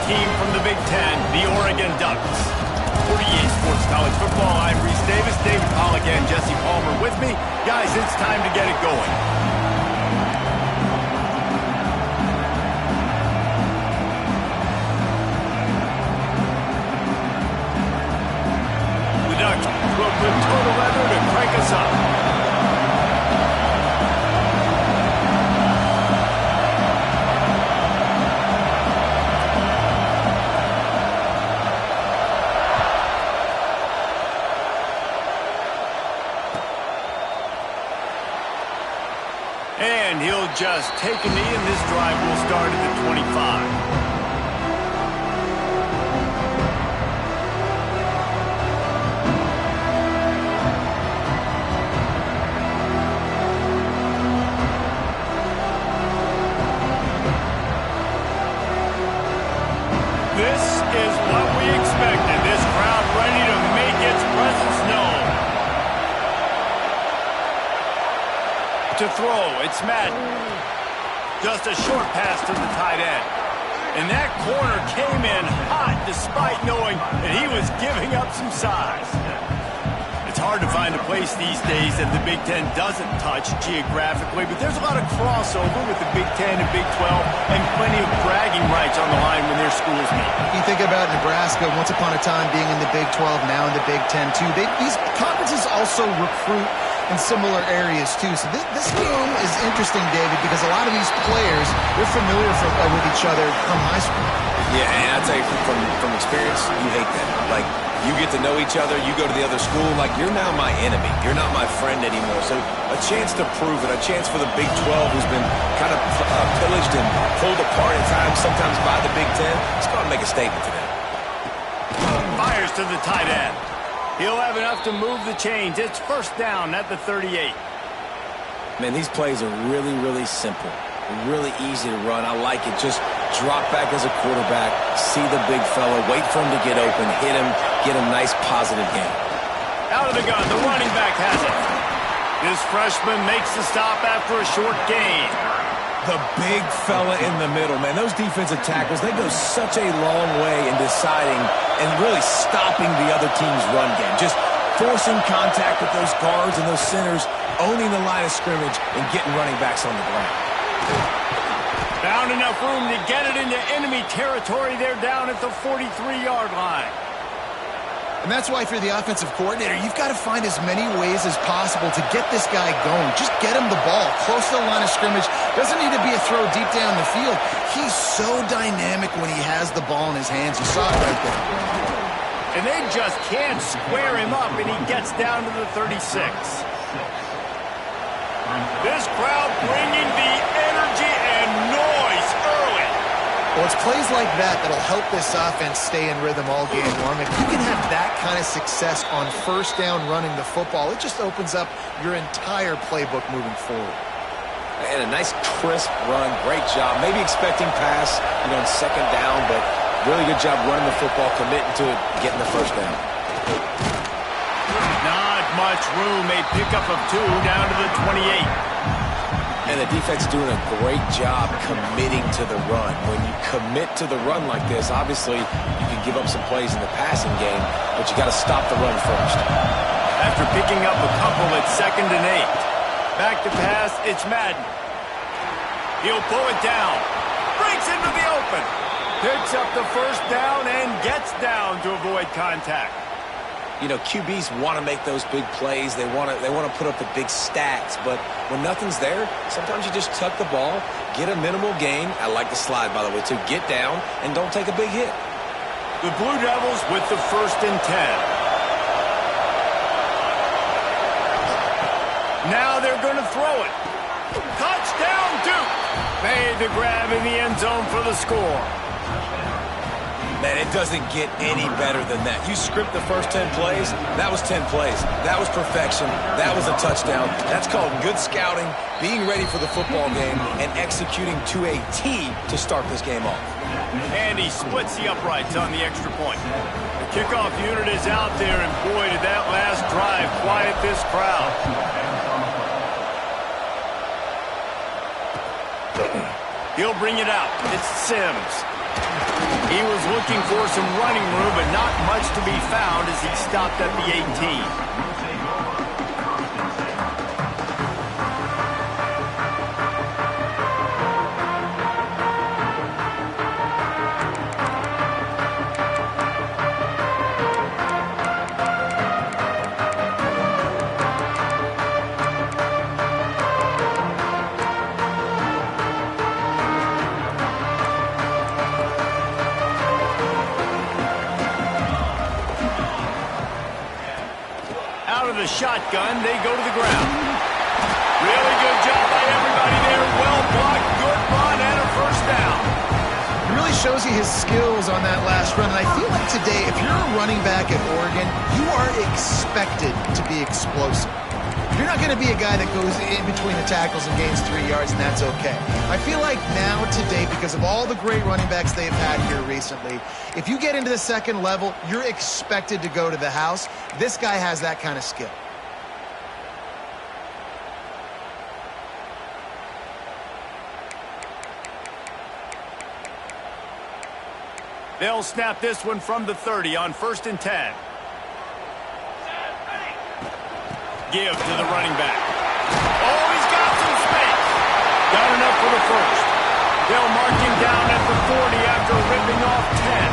team from the Big Ten, the Oregon Ducks. For EA Sports College Football, I'm Reese Davis, David Pollack, and Jesse Palmer with me. Guys, it's time to get it going. The Ducks throw a good total weather to crank us up. And he'll just take a knee, and this drive will start at the 25. This is what we expected. This crowd ready to make its presence known. To throw, it's Madden. Just a short pass to the tight end. And that corner came in hot despite knowing that he was giving up some size. It's hard to find a place these days that the Big Ten doesn't touch geographically, but there's a lot of crossover with the Big Ten and Big 12 and plenty of bragging rights on the line when their schools meet. You think about Nebraska, once upon a time being in the Big 12, now in the Big 10 too. These conferences also recruit in similar areas too. So this game is interesting, David, because a lot of these players, they're familiar with each other from high school. Yeah, and I'll tell you from experience, you hate that. Like, you get to know each other, you go to the other school, like, you're now my enemy. You're not my friend anymore. So a chance to prove it, a chance for the Big 12, who's been kind of pillaged and pulled apart at times, sometimes by the Big 10. Let's go out and make a statement today. Fires to the tight end. He'll have enough to move the chains. It's first down at the 38. Man, these plays are really, really simple. Really easy to run. I like it. Just drop back as a quarterback, see the big fella, wait for him to get open, hit him, get a nice positive gain. Out of the gun, the running back has it. This freshman makes the stop after a short gain. The big fella in the middle, man. Those defensive tackles, they go such a long way in deciding and really stopping the other team's run game. Just forcing contact with those guards and those centers, owning the line of scrimmage, and getting running backs on the ground. Found enough room to get it into enemy territory. They're down at the 43-yard line. And that's why, if you're the offensive coordinator, you've got to find as many ways as possible to get this guy going. Just get him the ball close to the line of scrimmage. Doesn't need to be a throw deep down the field. He's so dynamic when he has the ball in his hands. You saw it right there. And they just can't square him up, and he gets down to the 36. This crowd bringing the energy and noise early. Well, it's plays like that that'll help this offense stay in rhythm all game long. If you can have that kind of success on first down running the football, it just opens up your entire playbook moving forward. And a nice crisp run, great job. Maybe expecting pass, on second down, but really good job running the football, committing to it, getting the first down. Not much room. A pickup of 2 down to the 28. And the defense doing a great job committing to the run. When you commit to the run like this, obviously you can give up some plays in the passing game, but you got to stop the run first. After picking up a couple, it's 2nd and 8. Back to pass, it's Madden. He'll pull it down. Breaks into the open. Picks up the first down and gets down to avoid contact. QBs want to make those big plays. They want to put up the big stats. But when nothing's there, sometimes you just tuck the ball, get a minimal gain. I like the slide, by the way, to get down and don't take a big hit. The Blue Devils with the 1st and 10. Now they're going to throw it. Touchdown, Duke. Made the grab in the end zone for the score. Man, it doesn't get any better than that. You script the first 10 plays, that was 10 plays. That was perfection. That was a touchdown. That's called good scouting, being ready for the football game, and executing to a T to start this game off. And he splits the uprights on the extra point. The kickoff unit is out there, and boy, did that last drive quiet this crowd. He'll bring it out. It's Sims. He was looking for some running room, but not much to be found as he stopped at the 18. The shotgun, they go to the ground. Really good job by everybody there. Well blocked, good run, and a first down. It really shows you his skills on that last run. And I feel like today, if you're a running back at Oregon, you are expected to be explosive. You're not going to be a guy that goes in between the tackles and gains 3 yards, and that's okay. I feel like now today, because of all the great running backs they've had here recently, if you get into the second level, you're expected to go to the house. This guy has that kind of skill. They'll snap this one from the 30 on 1st and 10. Give to the running back. Oh, he's got some space. Got enough for the first. They'll mark him down at the 40 after ripping off 10.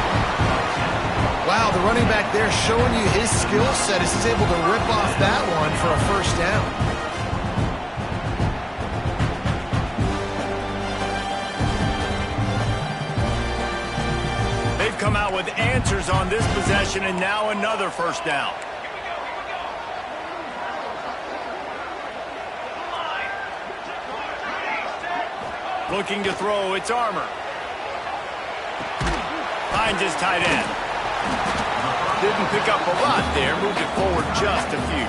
Wow, the running back there showing you his skill set as he's able to rip off that one for a first down. They've come out with answers on this possession, and now another first down. Looking to throw, it's Armour. Finds his tight end. Didn't pick up a lot there, moved it forward just a few.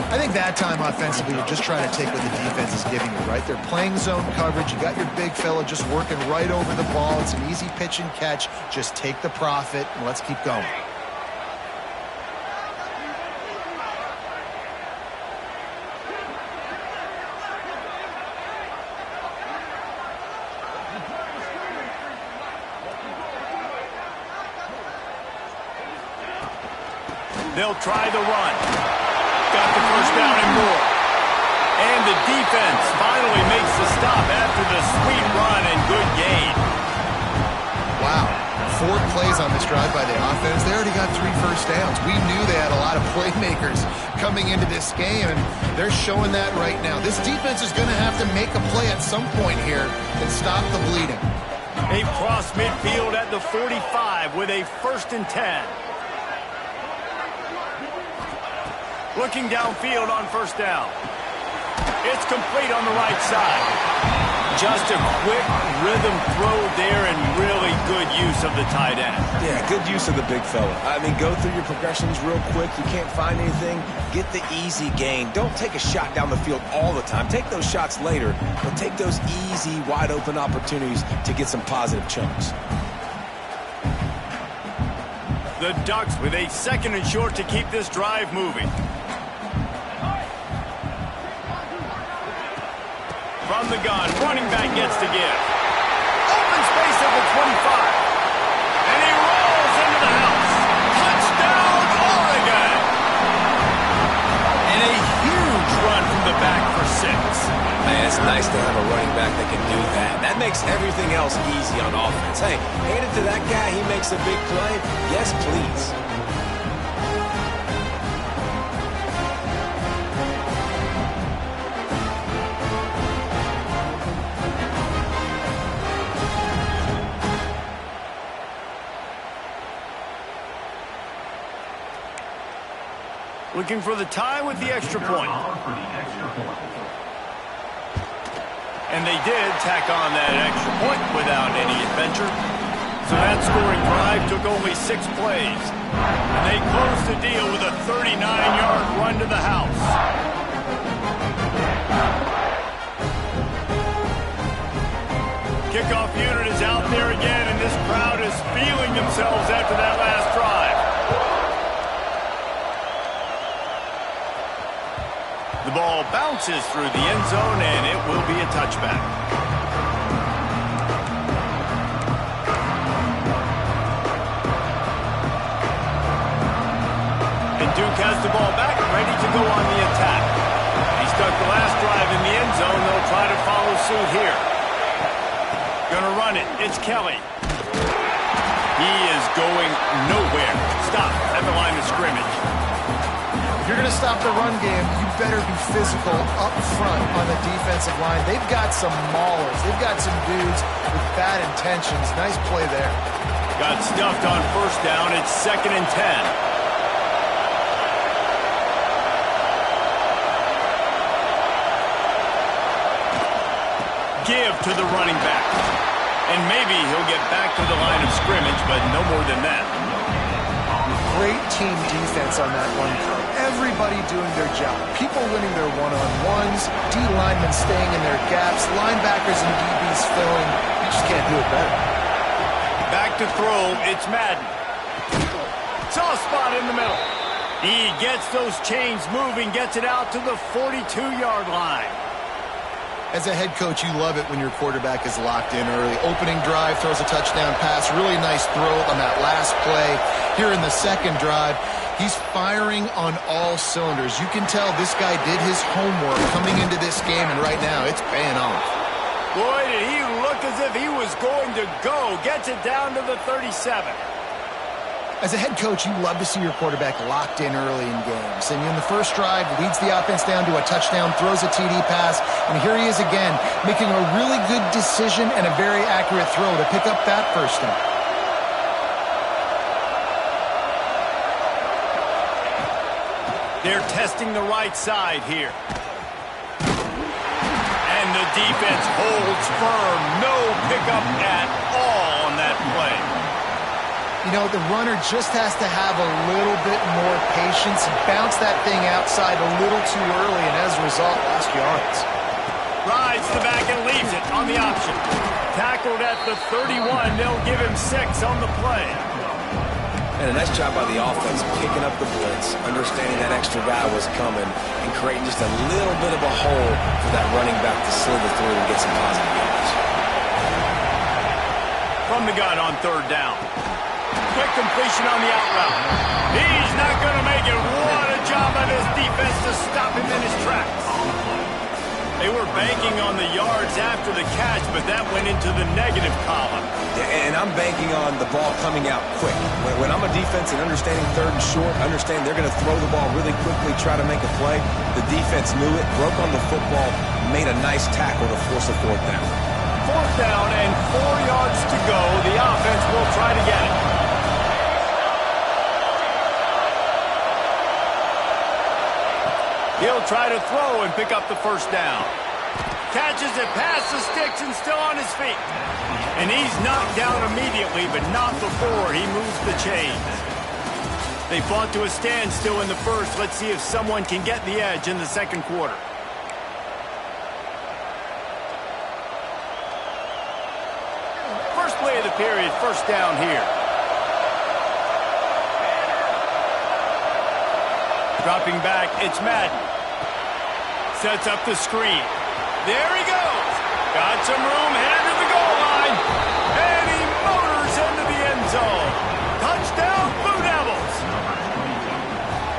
I think that time offensively, you're just trying to take what the defense is giving you, right? They're playing zone coverage. You got your big fella just working right over the ball. It's an easy pitch and catch. Just take the profit, and let's keep going. They'll try the run. Got the first down and more. And the defense finally makes the stop after the sweet run and good gain. Wow. 4 plays on this drive by the offense. They already got 3 first downs. We knew they had a lot of playmakers coming into this game, and they're showing that right now. This defense is going to have to make a play at some point here and stop the bleeding. They've crossed midfield at the 45 with a 1st and 10. Looking downfield on first down. It's complete on the right side. Just a quick rhythm throw there and really good use of the tight end. Yeah, good use of the big fella. I mean, go through your progressions real quick. You can't find anything. Get the easy gain. Don't take a shot down the field all the time. Take those shots later, but take those easy, wide-open opportunities to get some positive chunks. The Ducks with a 2nd and short to keep this drive moving. From the gun, running back gets to give. Open space at the 25. And he rolls into the house. Touchdown, Oregon! And a huge run from the back for 6. Man, it's nice to have a running back that can do that. That makes everything else easy on offense. Hey, hand it to that guy, he makes a big play. Yes, please. Looking for the tie with the extra point. And they did tack on that extra point without any adventure. So that scoring drive took only 6 plays. And they closed the deal with a 39-yard run to the house. Kickoff unit is out there again, and this crowd is feeling themselves after that last drive. The ball bounces through the end zone, and it will be a touchback. Duke has the ball back, ready to go on the attack. He stuck the last drive in the end zone. They'll try to follow suit here. Gonna run it. It's Kelly. He is going nowhere. Stop at the line of scrimmage. If you're going to stop the run game, you better be physical up front on the defensive line. They've got some maulers. They've got some dudes with bad intentions. Nice play there. Got stuffed on first down. It's 2nd and 10. Give to the running back. And maybe he'll get back to the line of scrimmage, but no more than that. Great team defense on that one play. Everybody doing their job. People winning their one-on-ones, D linemen staying in their gaps, linebackers and DBs filling. You just can't do it better. Back to throw. It's Madden. Soft spot in the middle. He gets those chains moving, gets it out to the 42-yard line. As a head coach, you love it when your quarterback is locked in early. Opening drive, throws a touchdown pass. Really nice throw on that last play. Here in the second drive, he's firing on all cylinders. You can tell this guy did his homework coming into this game, and right now it's paying off. Boy, did he look as if he was going to go. Gets it down to the 37. As a head coach, you love to see your quarterback locked in early in games. And in the first drive, leads the offense down to a touchdown, throws a TD pass, and here he is again, making a really good decision and a very accurate throw to pick up that first down. They're testing the right side here. And the defense holds firm. No pickup at all on that play. You know, the runner just has to have a little bit more patience, bounce that thing outside a little too early, and as a result, lost yards. Rides the back and leaves it on the option. Tackled at the 31. They'll give him 6 on the play. And a nice job by the offense picking up the blitz, understanding that extra guy was coming, and creating just a little bit of a hole for that running back to slither through and get some positive yards. From the gun on 3rd down. Quick completion on the out route. He's not going to make it. What a job by this defense to stop him in his tracks. They were banking on the yards after the catch, but that went into the negative column. And I'm banking on the ball coming out quick. When I'm a defense and understanding 3rd and short, understand they're going to throw the ball really quickly, try to make a play. The defense knew it, broke on the football, made a nice tackle to force a 4th down. 4th down and 4 yards to go. The offense will try to get it. He'll try to throw and pick up the 1st down. Catches it past the sticks and still on his feet. And he's knocked down immediately, but not before he moves the chains. They fought to a standstill in the first. Let's see if someone can get the edge in the 2nd quarter. First play of the period, 1st down here. Dropping back, it's Madden. Sets up the screen. There he goes. Got some room, headed to the goal line. And he motors into the end zone. Touchdown, Blue Devils.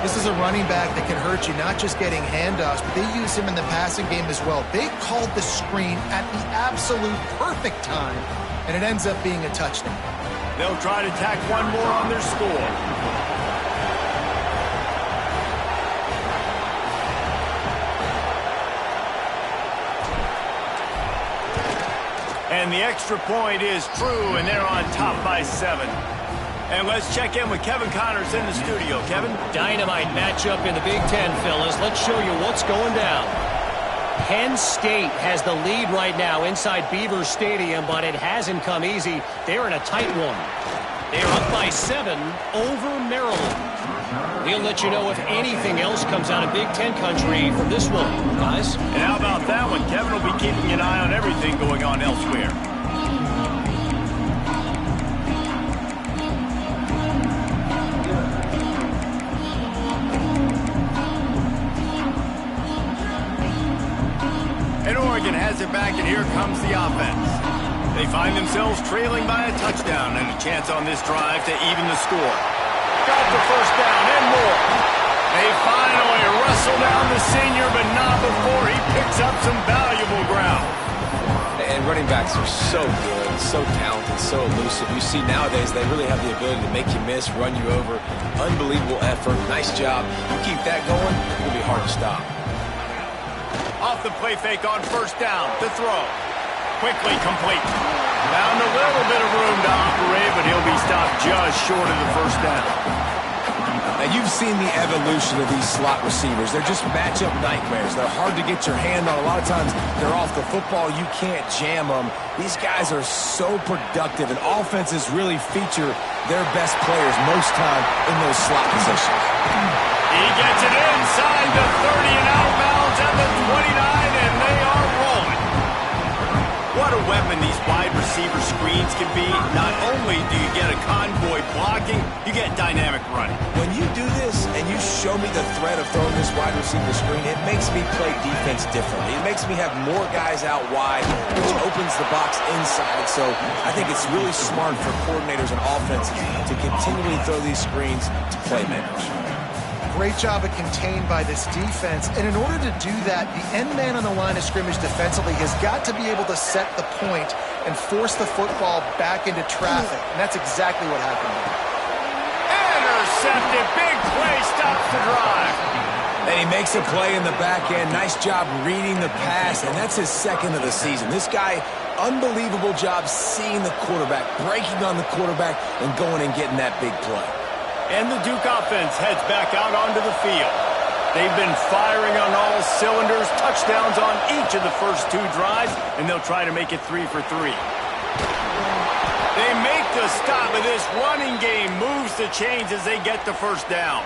This is a running back that can hurt you, not just getting handoffs, but they use him in the passing game as well. They called the screen at the absolute perfect time, and it ends up being a touchdown. They'll try to tack one more on their score. And the extra point is true, and they're on top by 7. And let's check in with Kevin Connors in the studio. Kevin? Dynamite matchup in the Big Ten, fellas. Let's show you what's going down. Penn State has the lead right now inside Beaver Stadium, but it hasn't come easy. They're in a tight one. They're up by 7 over Maryland. We'll let you know if anything else comes out of Big Ten country from this one, guys. And how about that one? Kevin will be keeping an eye on everything going on elsewhere. And Oregon has it back, and here comes the offense. They find themselves trailing by a touchdown and a chance on this drive to even the score. Got the 1st down and more. They finally wrestle down the senior, but not before he picks up some valuable ground. And running backs are so good, so talented, so elusive. You see nowadays they really have the ability to make you miss, run you over. Unbelievable effort. Nice job. You keep that going, it'll be hard to stop. Off the play fake on first down. To throw. Quickly complete. Found a little bit of room to operate, but he'll be stopped just short of the first down. Now, you've seen the evolution of these slot receivers. They're just matchup nightmares. They're hard to get your hand on. A lot of times, they're off the football. You can't jam them. These guys are so productive, and offenses really feature their best players most time in those slot positions. He gets it inside the 30 and outbounds at the 29, and they are rolling. What a weapon these wide receiver screens can be. Not only do you get a convoy blocking, you get dynamic running. When you do this and you show me the threat of throwing this wide receiver screen, it makes me play defense differently. It makes me have more guys out wide, which opens the box inside. So I think it's really smart for coordinators and offenses to continually throw these screens to playmakers. Great job of contained by this defense. And in order to do that, the end man on the line of scrimmage defensively has got to be able to set the point and force the football back into traffic. And that's exactly what happened there. Intercepted. Big play stops the drive. And he makes a play in the back end. Nice job reading the pass, and that's his second of the season. This guy, unbelievable job seeing the quarterback, breaking on the quarterback, and going and getting that big play. And the Duke offense heads back out onto the field. They've been firing on all cylinders, touchdowns on each of the first two drives, and they'll try to make it 3 for 3. They make the stop, but this running game moves the chains as they get the first down.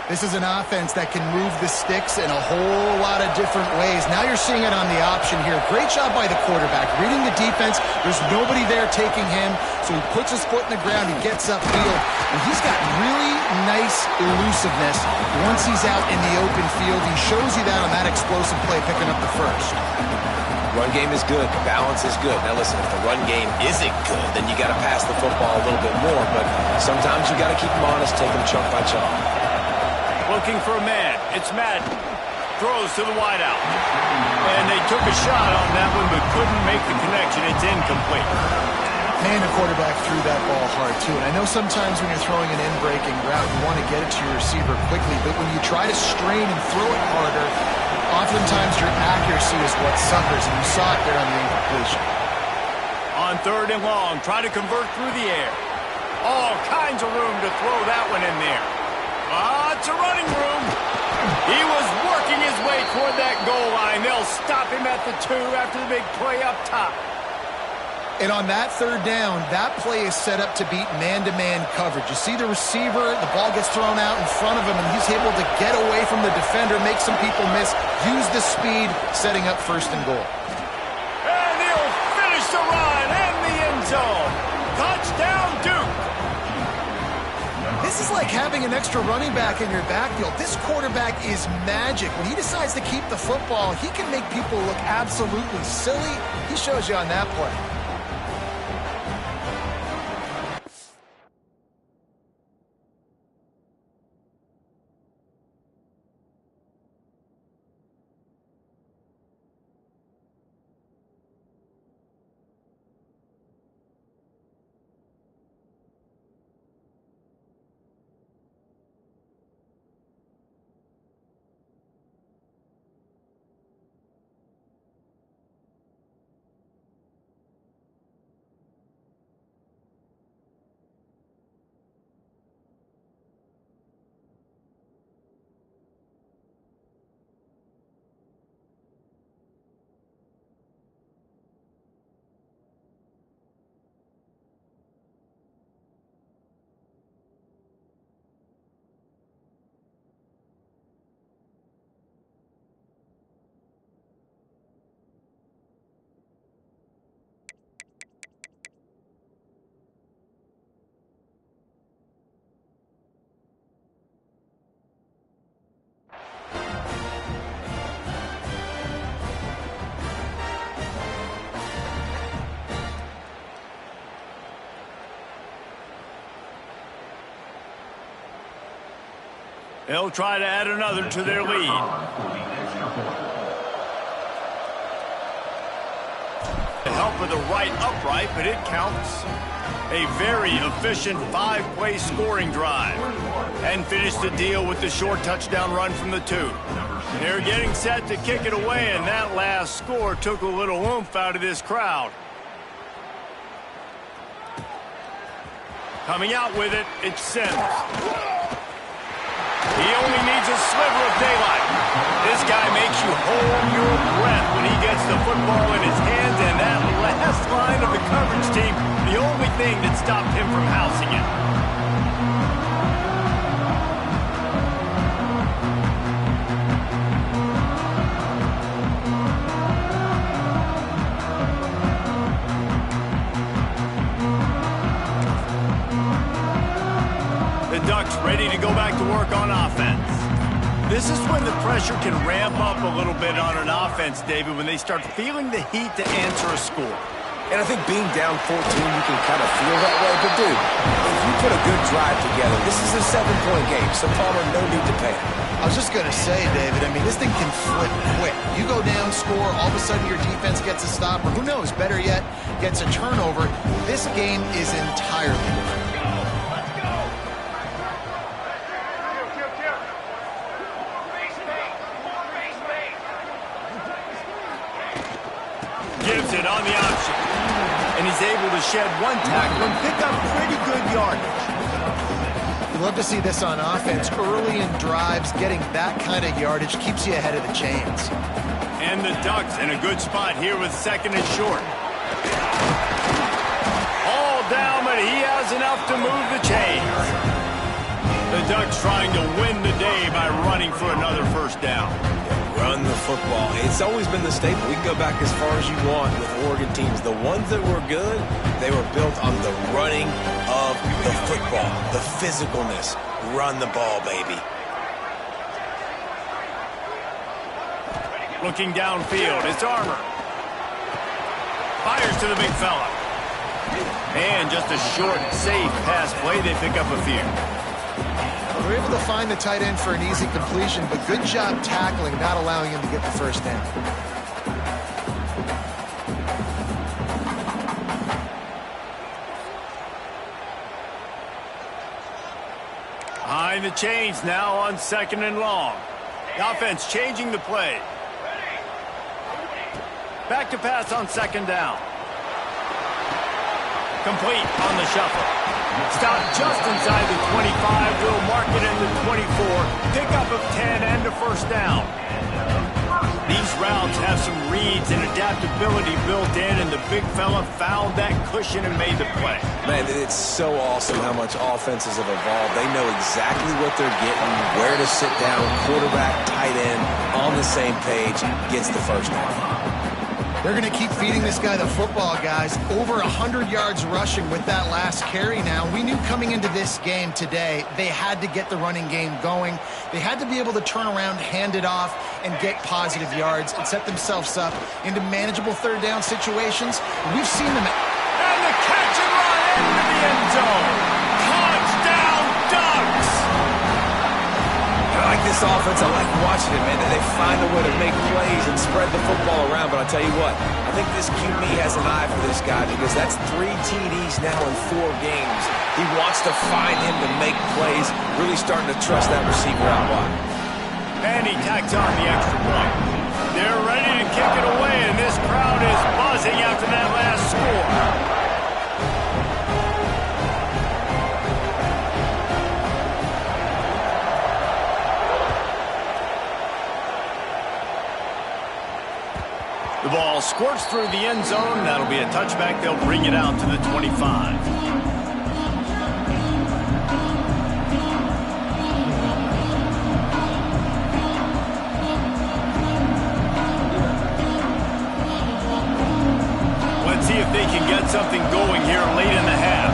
This is an offense that can move the sticks in a whole lot of different ways. Now you're seeing it on the option here. Great job by the quarterback. Reading the defense, there's nobody there taking him, so he puts his foot in the ground, he gets upfield, and he's got really nice elusiveness once he's out in the open field. He shows you that on that explosive play, picking up the first. Run game is good. Balance is good. Now, listen, if the run game isn't good, then you got to pass the football a little bit more, but sometimes you got to keep them honest, take them chunk by chunk. Looking for a man. It's Madden. Throws to the wideout. And they took a shot on that one, but couldn't make the connection. It's incomplete. Man, the quarterback threw that ball hard, too. And I know sometimes when you're throwing an in-breaking route, you want to get it to your receiver quickly. But when you try to strain and throw it harder, oftentimes your accuracy is what suffers. And you saw it there on the incompletion. On 3rd and long, try to convert through the air. All kinds of room to throw that one in there. It's a running room. He was working his way toward that goal line. They'll stop him at the 2 after the big play up top. And on that 3rd down, that play is set up to beat man-to-man coverage. You see the receiver, the ball gets thrown out in front of him, and he's able to get away from the defender, make some people miss, use the speed, setting up 1st and goal. And he'll finish the run in the end zone. Touchdown, Duke. This is like having an extra running back in your backfield. This quarterback is magic. When he decides to keep the football, he can make people look absolutely silly. He shows you on that play. They'll try to add another to their lead. The help of the right upright, but it counts. A very efficient 5-play scoring drive. And finished the deal with the short touchdown run from the 2. They're getting set to kick it away, and that last score took a little oomph out of this crowd. Coming out with it, it's Sims. He only needs a sliver of daylight. This guy makes you hold your breath when he gets the football in his hands, and that last line of the coverage team, the only thing that stopped him from housing it. The Ducks ready to go back to work on offense. This is when the pressure can ramp up a little bit on an offense, David, when they start feeling the heat to answer a score. And I think being down 14, you can kind of feel that way. But, dude, if you put a good drive together, this is a 7-point game, so Palmer, no need to panic. I was just going to say, David, I mean, this thing can flip quick. You go down, score, all of a sudden your defense gets a stop, or who knows, better yet, gets a turnover. This game is entirely different. Gives it on the option. And he's able to shed one tackle and pick up pretty good yardage. You love to see this on offense. Early in drives, getting that kind of yardage keeps you ahead of the chains. And the Ducks in a good spot here with 2nd and short. All down, but he has enough to move the chains. The Ducks trying to win the day by running for another first down. Run the football. It's always been the staple. We can go back as far as you want with Oregon teams. The ones that were good, they were built on the running of the football, the physicalness. Run the ball, baby. Looking downfield, it's Armour. Fires to the big fella. And just a short, safe pass play. They pick up a few. They're able to find the tight end for an easy completion, but good job tackling, not allowing him to get the first down. Behind the chains now on 2nd and long. The offense changing the play. Back to pass on 2nd down. Complete on the shuffle. Stop just inside the 25. Will mark it in the 24. Pickup of 10 and a first down. These routes have some reads and adaptability built in, and the big fella found that cushion and made the play. Man, it's so awesome how much offenses have evolved. They know exactly what they're getting, where to sit down, quarterback, tight end, on the same page, gets the first down. They're going to keep feeding this guy the football, guys. Over 100 yards rushing with that last carry now. We knew coming into this game today, they had to get the running game going. They had to be able to turn around, hand it off, and get positive yards and set themselves up into manageable 3rd down situations. We've seen them. And the catch and run into the end zone. Touchdown, Ducks! I like this offense. I like watching it, man. They find a way to make plays and spread the football around. But I'll tell you what, I think this QB has an eye for this guy because that's 3 TDs now in 4 games. He wants to find him to make plays, really starting to trust that receiver out wide. And he tacks on the extra point. They're ready to kick it away, and this crowd is buzzing after that last score. The ball squirts through the end zone. That'll be a touchback. They'll bring it out to the 25. Let's see if they can get something going here late in the half.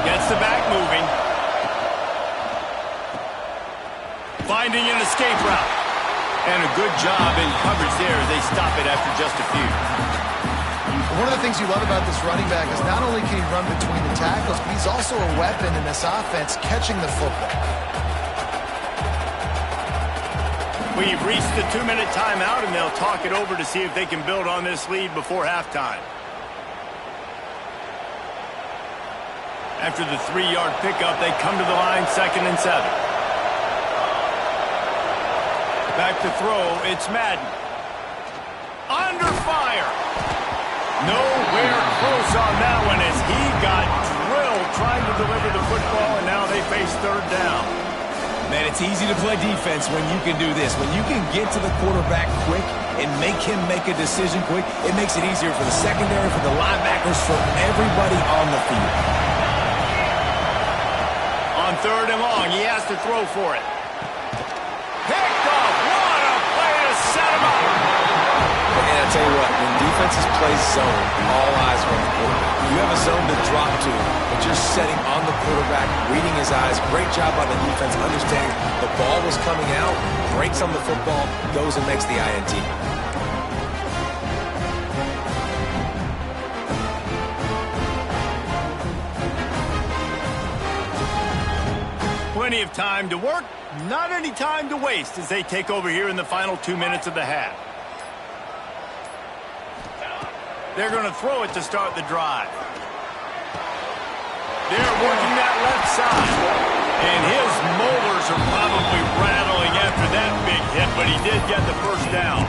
Gets the back moving. Finding an escape route. And a good job in coverage there. They stop it after just a few. One of the things you love about this running back is not only can he run between the tackles, but he's also a weapon in this offense catching the football. We've reached the 2-minute timeout, and they'll talk it over to see if they can build on this lead before halftime. After the 3-yard pickup, they come to the line, 2nd and 7. Back to throw, it's Madden. Under fire. Nowhere close on that one as he got drilled trying to deliver the football, and now they face 3rd down. Man, it's easy to play defense when you can do this. When you can get to the quarterback quick and make him make a decision quick, it makes it easier for the secondary, for the linebackers, for everybody on the field. On 3rd and long, he has to throw for it. Picked off. What a play to set him up. And I tell you what, when defenses play zone, all eyes are on the quarterback. You have a zone to drop to, but you're setting on the quarterback, reading his eyes. Great job by the defense, understanding the ball was coming out, breaks on the football, goes and makes the INT. Plenty of time to work, not any time to waste as they take over here in the final 2 minutes of the half. They're going to throw it to start the drive. They're working that left side. And his molars are probably rattling after that big hit, but he did get the 1st down.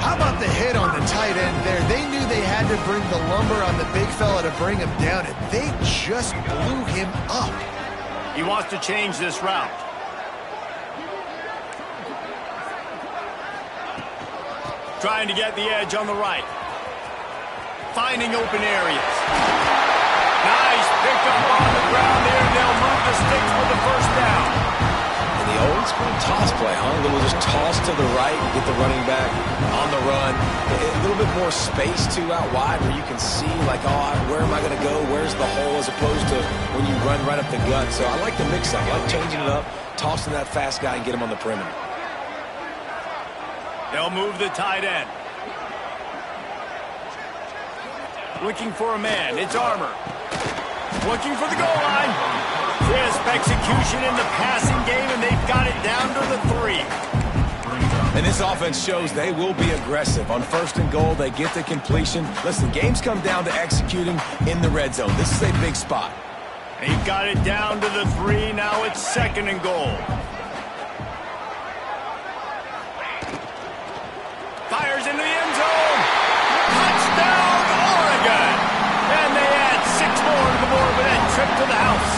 How about the hit on the tight end there? They knew they had to bring the lumber on the big fella to bring him down, and they just blew him up. He wants to change this route. Trying to get the edge on the right. Finding open areas. Nice pickup on the ground there. They'll move the sticks for the 1st down. And the old school toss play, huh? A little just toss to the right, get the running back on the run. A little bit more space, too, out wide where you can see, like, oh, where am I going to go? Where's the hole? As opposed to when you run right up the gut. So I like the mix-up. I like changing it up, tossing that fast guy and get him on the perimeter. They'll move the tight end. Looking for a man. It's Armour. Looking for the goal line. Crisp execution in the passing game, and they've got it down to the 3. And this offense shows they will be aggressive. On 1st and goal, they get the completion. Listen, games come down to executing in the red zone. This is a big spot. He got it down to the 3. Now it's 2nd and goal. Fires into the end zone. Touchdown, Oregon. And they add 6 more to the board with that trip to the house.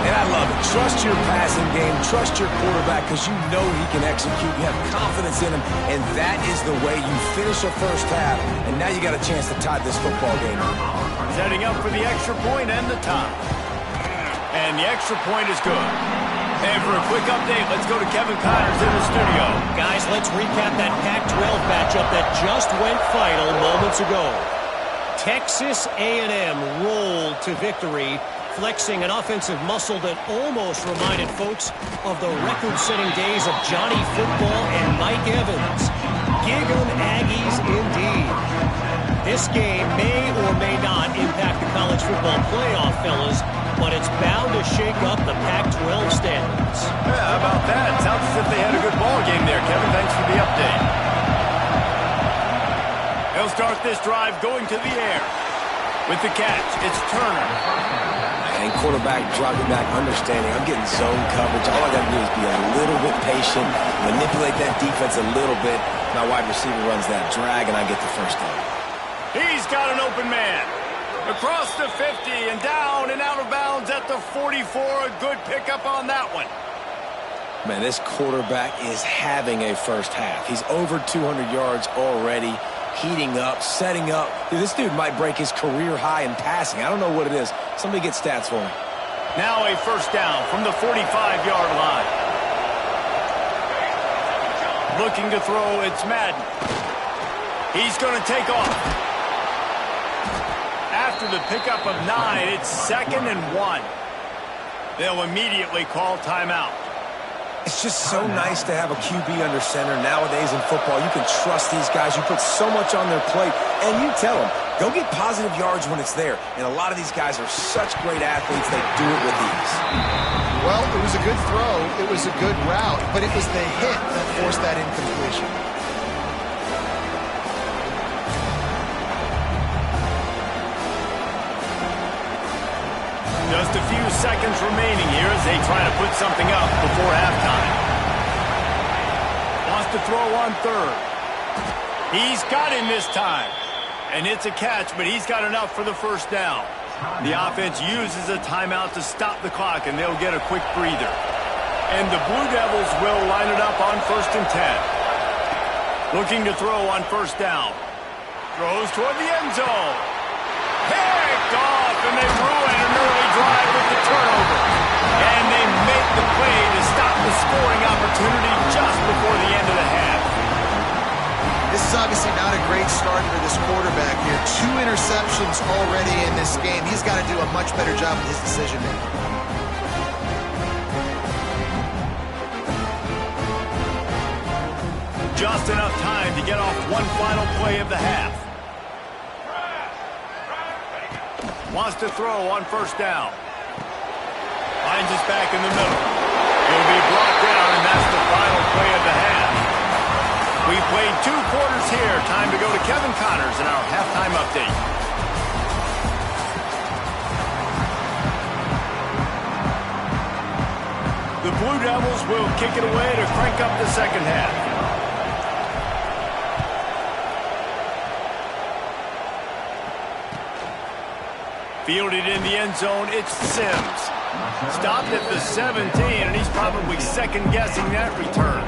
And I love it. Trust your passing game. Trust your quarterback because you know he can execute. You have confidence in him. And that is the way you finish a 1st half. And now you got a chance to tie this football game up. Setting up for the extra point and the tie. And the extra point is good. And for a quick update, let's go to Kevin Connors in the studio. Guys, let's recap that Pac-12 matchup that just went final moments ago. Texas A&M rolled to victory, flexing an offensive muscle that almost reminded folks of the record-setting days of Johnny Football and Mike Evans. Gig 'em Aggies indeed. This game may or may not impact the college football playoff, fellas, but it's bound to shake up the Pac-12 standings. Yeah, how about that? Sounds as if they had a good ball game there, Kevin. Thanks for the update. They'll start this drive going to the air. With the catch, it's Turner. And quarterback dropping back, understanding I'm getting zone coverage. All I got to do is be a little bit patient, manipulate that defense a little bit. My wide receiver runs that drag, and I get the 1st down. He's got an open man. Across the 50 and down and out of bounds at the 44. A good pickup on that one. Man, this quarterback is having a 1st half. He's over 200 yards already, heating up, setting up. Dude, this dude might break his career high in passing. I don't know what it is. Somebody get stats for him. Now a 1st down from the 45-yard line. Looking to throw, it's Madden. He's going to take off. After the pickup of 9, it's 2nd and 1. They'll immediately call timeout. It's just so nice to have a QB under center. Nowadays in football, you can trust these guys. You put so much on their plate, and you tell them, go get positive yards when it's there. And a lot of these guys are such great athletes, they do it with ease. Well, it was a good throw. It was a good route, but it was the hit that forced that incompletion. Just a few seconds remaining here as they try to put something up before halftime. Wants to throw on third. He's got him this time. And it's a catch, but he's got enough for the first down. The offense uses a timeout to stop the clock, and they'll get a quick breather. And the Blue Devils will line it up on 1st and 10. Looking to throw on first down. Throws toward the end zone. Picked off, and they ruin an early drive with the turnover. And they make the play to stop the scoring opportunity just before the end of the half. This is obviously not a great start for this quarterback here. 2 interceptions already in this game. He's got to do a much better job with his decision-making. Just enough time to get off one final play of the half. Wants to throw on first down. Finds us back in the middle. It'll be brought down, and that's the final play of the half. We've played 2 quarters here. Time to go to Kevin Connors in our halftime update. The Blue Devils will kick it away to crank up the second half. Fielded in the end zone, it's Sims. Stopped at the 17, and he's probably second-guessing that return.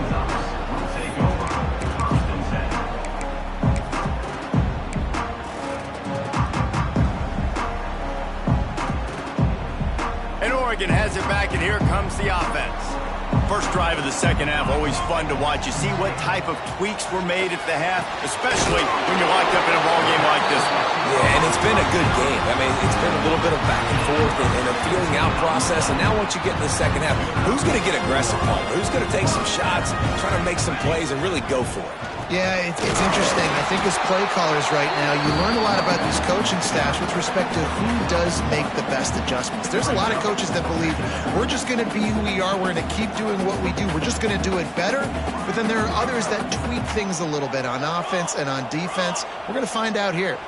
And Oregon has it back, and here comes the offense. First drive of the second half, always fun to watch. You see what type of tweaks were made at the half, especially when you're locked up in a ball game like this one. Yeah, and it's been a good game. I mean, it's been a little bit of back and forth and a feeling out process. And now once you get in the second half, who's going to get aggressive, Paul? Who's going to take some shots, try to make some plays, and really go for it? Yeah, it's interesting. I think as play callers right now, you learn a lot about these coaching staffs with respect to who does make the best adjustments. There's a lot of coaches that believe we're just going to be who we are. We're going to keep doing what we do. We're just going to do it better. But then there are others that tweak things a little bit on offense and on defense. We're going to find out here.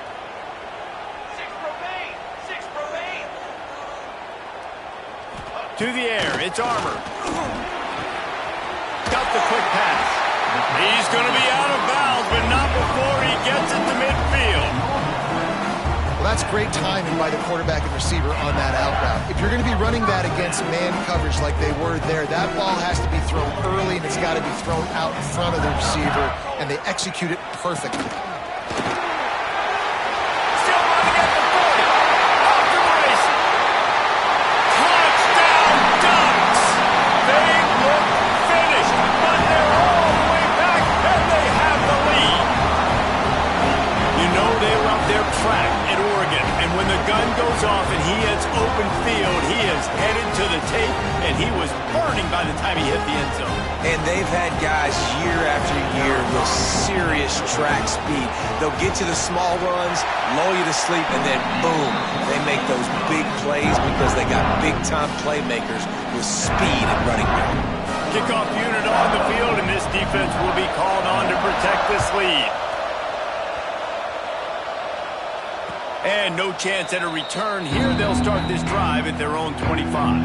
6 remain. To the air, it's Armour. Got the quick pass. He's going to be out of bounds, but not before he gets it to midfield. Well, that's great timing by the quarterback and receiver on that out route. If you're going to be running that against man coverage like they were there, that ball has to be thrown early, and it's got to be thrown out in front of the receiver, and they execute it perfectly. Still running at the 40. Off to the races. Touchdown Ducks! They look finished, but they're all the way back, and they have the lead. You know they love their track at Oregon, and when the gun goes off and he hits open field, he is headed to the tape, and he was burning by the time he hit the end zone. And they've had guys year after year with serious track speed. They'll get you the small runs, lull you to sleep, and then boom, they make those big plays because they got big-time playmakers with speed and running back. Kickoff unit on the field, and this defense will be called on to protect this lead. And no chance at a return here. They'll start this drive at their own 25.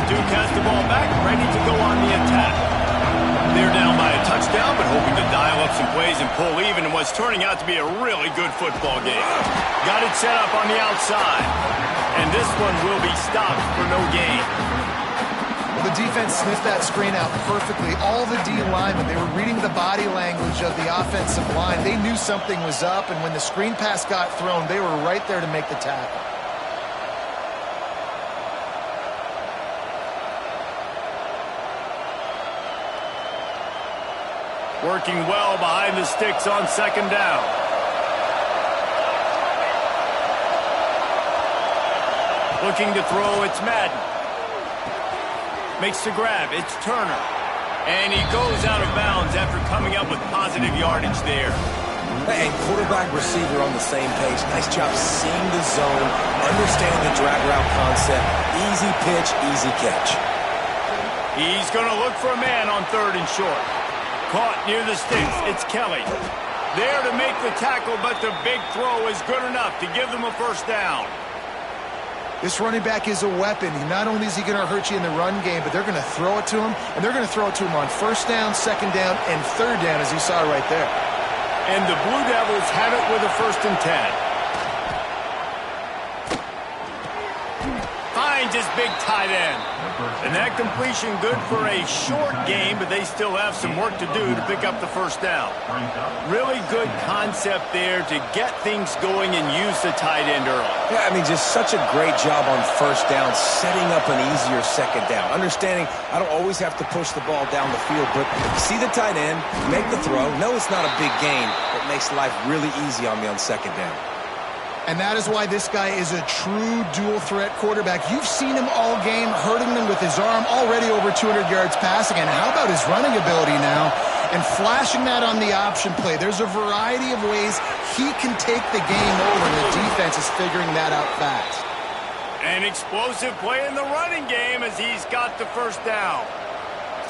Duke has the ball back, ready to go on the attack. They're down by a touchdown, but hoping to dial up some plays and pull even in what's turning out to be a really good football game. Got it set up on the outside, and this one will be stopped for no gain. Well, the defense sniffed that screen out perfectly. All the D linemen, they were reading the body language of the offensive line. They knew something was up, and when the screen pass got thrown, they were right there to make the tackle. Working well behind the sticks on second down. Looking to throw, it's Madden. Makes the grab, it's Turner. And he goes out of bounds after coming up with positive yardage there. And quarterback, receiver on the same page. Nice job seeing the zone, understanding the drag route concept. Easy pitch, easy catch. He's going to look for a man on third and short. Caught near the sticks. It's Kelly. There to make the tackle, but the big throw is good enough to give them a first down. This running back is a weapon. Not only is he going to hurt you in the run game, but they're going to throw it to him, and they're going to throw it to him on first down, second down, and third down, as you saw right there. And the Blue Devils have it with a 1st and 10. Finds his big tight end. And that completion good for a short game, but they still have some work to do to pick up the first down. Really good concept there to get things going and use the tight end early. Yeah, I mean, just such a great job on first down, setting up an easier second down. Understanding I don't always have to push the ball down the field, but see the tight end, make the throw. No, it's not a big gain, but makes life really easy on me on second down. And that is why this guy is a true dual-threat quarterback. You've seen him all game, hurting them with his arm, already over 200 yards passing. And how about his running ability now? And flashing that on the option play. There's a variety of ways he can take the game over, and the defense is figuring that out fast. An explosive play in the running game as he's got the first down.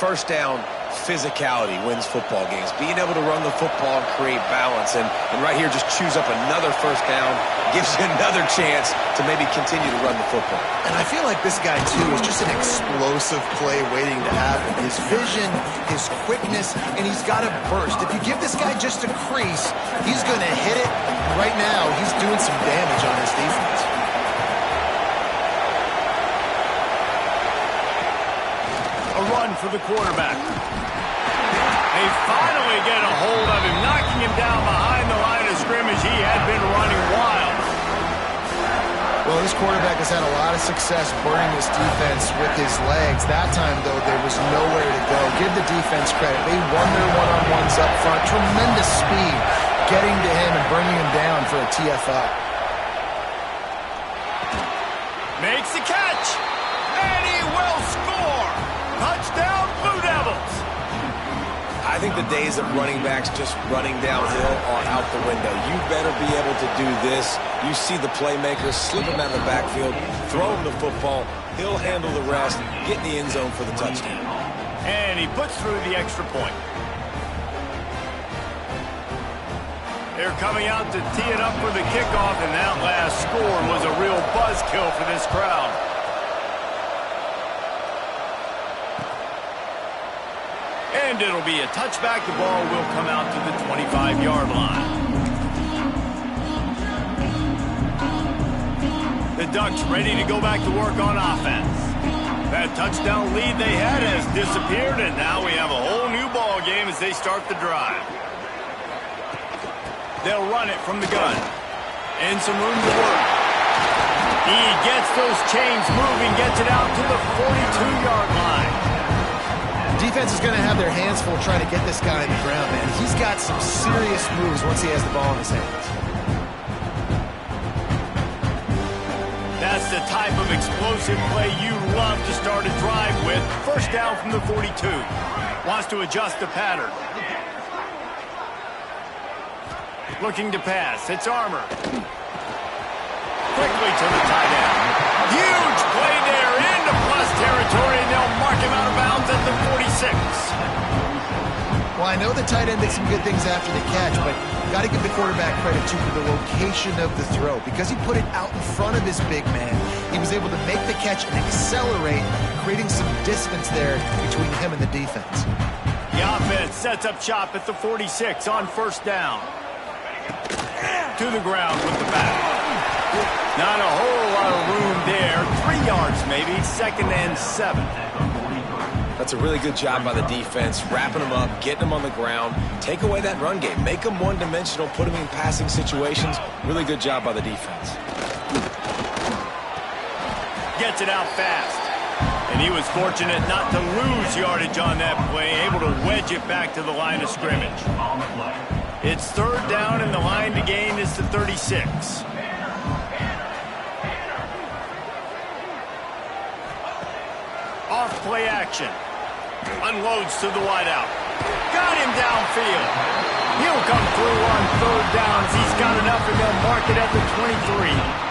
First down, physicality wins football games. Being able to run the football and create balance. And right here, just choose up another first down. Gives you another chance to maybe continue to run the football. And I feel like this guy, too, is just an explosive play waiting to happen. His vision, his quickness, and he's got a burst. If you give this guy just a crease, he's going to hit it. Right now, he's doing some damage on his defense. A run for the quarterback. They finally get a hold of him, knocking him down behind the line of scrimmage. He had been running wild. Well, this quarterback has had a lot of success burning this defense with his legs. That time, though, there was nowhere to go. Give the defense credit. They won their one-on-ones up front. Tremendous speed getting to him and bringing him down for a TFL. Makes the catch, and he will score. Touchdown, Blue Devils. I think the days of running backs just running downhill are out the window. You better be able to do this. You see the playmaker, slip him out of the backfield, throw him the football. He'll handle the rest, get in the end zone for the touchdown. And he puts through the extra point. They're coming out to tee it up for the kickoff, and that last score was a real buzzkill for this crowd. And it'll be a touchback. The ball will come out to the 25-yard line. The Ducks ready to go back to work on offense. That touchdown lead they had has disappeared, and now we have a whole new ball game as they start the drive. They'll run it from the gun. And some room to work. He gets those chains moving, gets it out to the 42-yard line. Defense is going to have their hands full trying to get this guy on the ground, man. He's got some serious moves once he has the ball in his hands. That's the type of explosive play you love to start a drive with. First down from the 42. Wants to adjust the pattern. Looking to pass. It's Armour. Quickly to the tight end. Huge play there into plus territory, and they'll mark him out of bounds at the 46. Well, I know the tight end did some good things after the catch, but got to give the quarterback credit, too, for the location of the throw. Because he put it out in front of his big man, he was able to make the catch and accelerate, creating some distance there between him and the defense. The offense sets up shop at the 46 on first down. To the ground with the back. Not a whole lot of room there. 3 yards maybe, 2nd and 7. That's a really good job by the defense, wrapping them up, getting them on the ground, take away that run game, make them one-dimensional, put them in passing situations. Really good job by the defense. Gets it out fast. And And he was fortunate not to lose yardage on that play, able to wedge it back to the line of scrimmage. It's third down, and the line to gain is the 36. Off play action. Unloads to the wideout. Got him downfield. He'll come through on third downs. He's got enough, and they'll mark it at the 23.